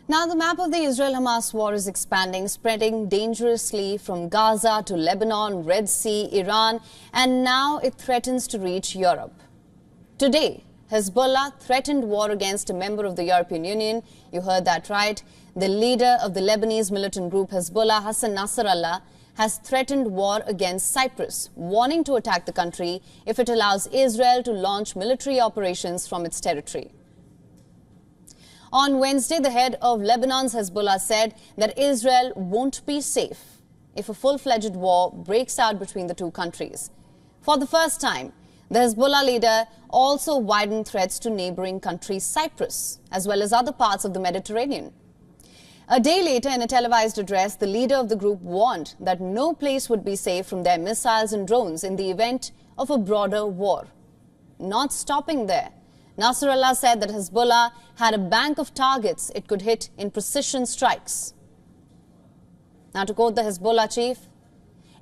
Now, the map of the Israel-Hamas war is expanding, spreading dangerously from Gaza to Lebanon, Red Sea, Iran, and now it threatens to reach Europe. Today, Hezbollah threatened war against a member of the European Union. You heard that right. The leader of the Lebanese militant group Hezbollah, Hassan Nasrallah, has threatened war against Cyprus, warning to attack the country if it allows Israel to launch military operations from its territory. On Wednesday, the head of Lebanon's Hezbollah said that Israel won't be safe if a full-fledged war breaks out between the two countries. For the first time, the Hezbollah leader also widened threats to neighboring country Cyprus, as well as other parts of the Mediterranean. A day later, in a televised address, the leader of the group warned that no place would be safe from their missiles and drones in the event of a broader war. Not stopping there, Nasrallah said that Hezbollah had a bank of targets it could hit in precision strikes. Now, to quote the Hezbollah chief,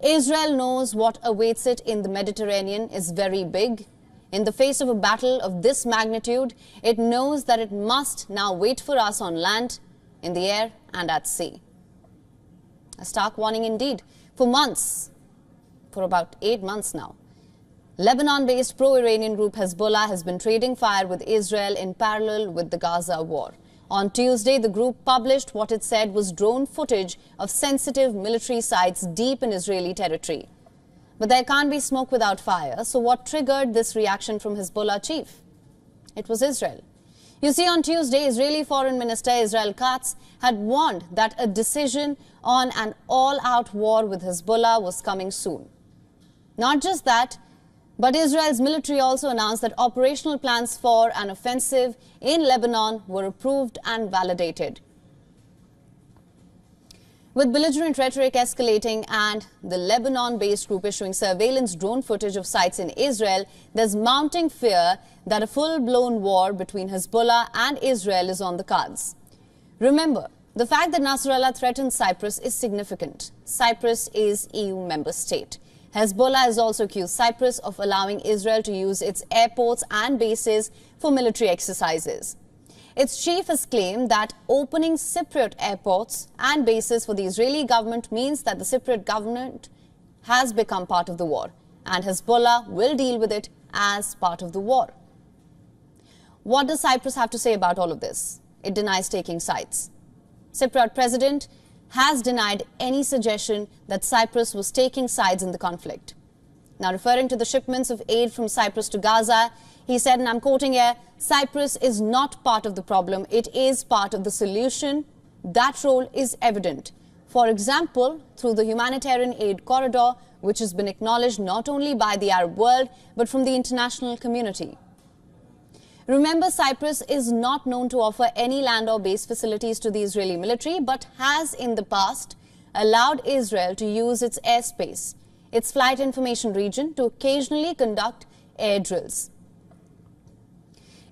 Israel knows what awaits it in the Mediterranean is very big. In the face of a battle of this magnitude, it knows that it must now wait for us on land, in the air and at sea. A stark warning indeed. For months, for about 8 months now, Lebanon-based pro-Iranian group Hezbollah has been trading fire with Israel in parallel with the Gaza war. On Tuesday, the group published what it said was drone footage of sensitive military sites deep in Israeli territory. But there can't be smoke without fire, so what triggered this reaction from Hezbollah chief? It was Israel. You see, on Tuesday, Israeli Foreign Minister Israel Katz had warned that a decision on an all-out war with Hezbollah was coming soon. Not just that, but Israel's military also announced that operational plans for an offensive in Lebanon were approved and validated. With belligerent rhetoric escalating and the Lebanon-based group issuing surveillance drone footage of sites in Israel, there's mounting fear that a full-blown war between Hezbollah and Israel is on the cards. Remember, the fact that Nasrallah threatened Cyprus is significant. Cyprus is EU member state. Hezbollah has also accused Cyprus of allowing Israel to use its airports and bases for military exercises. Its chief has claimed that opening Cypriot airports and bases for the Israeli government means that the Cypriot government has become part of the war, and Hezbollah will deal with it as part of the war. What does Cyprus have to say about all of this? It denies taking sides. Cypriot president has denied any suggestion that Cyprus was taking sides in the conflict. Now, referring to the shipments of aid from Cyprus to Gaza, he said, and I'm quoting here, Cyprus is not part of the problem, it is part of the solution. That role is evident. For example, through the humanitarian aid corridor, which has been acknowledged not only by the Arab world, but from the international community. Remember, Cyprus is not known to offer any land or base facilities to the Israeli military, but has in the past allowed Israel to use its airspace, its flight information region, to occasionally conduct air drills.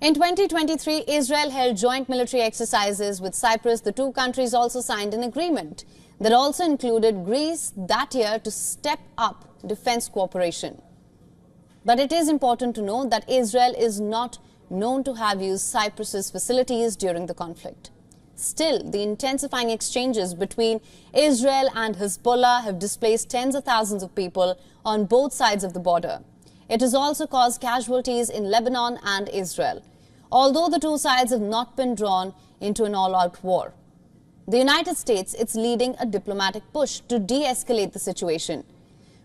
In 2023, Israel held joint military exercises with Cyprus. The two countries also signed an agreement that also included Greece that year to step up defense cooperation. But it is important to note that Israel is not known to have used Cyprus's facilities during the conflict. Still, the intensifying exchanges between Israel and Hezbollah have displaced tens of thousands of people on both sides of the border. It has also caused casualties in Lebanon and Israel, although the two sides have not been drawn into an all-out war. The United States is leading a diplomatic push to de-escalate the situation.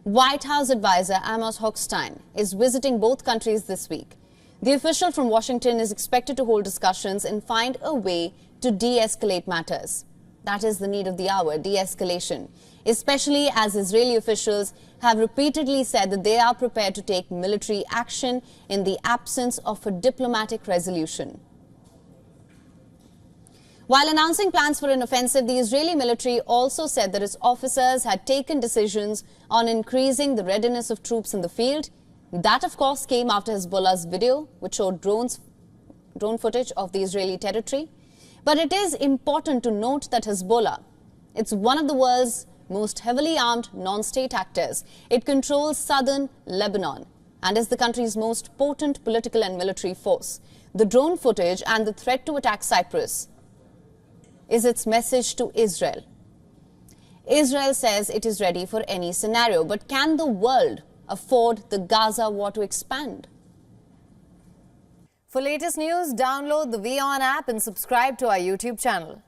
White House advisor Amos Hochstein is visiting both countries this week. The official from Washington is expected to hold discussions and find a way to de-escalate matters. That is the need of the hour, de-escalation, especially as Israeli officials have repeatedly said that they are prepared to take military action in the absence of a diplomatic resolution. While announcing plans for an offensive, the Israeli military also said that its officers had taken decisions on increasing the readiness of troops in the field. That, of course, came after Hezbollah's video, which showed drone footage of the Israeli territory. But it is important to note that Hezbollah, it's one of the world's most heavily armed non-state actors. It controls southern Lebanon and is the country's most potent political and military force. The drone footage and the threat to attack Cyprus is its message to Israel. Israel says it is ready for any scenario, but can the world afford the Gaza war to expand? For latest news, download the WION app and subscribe to our YouTube channel.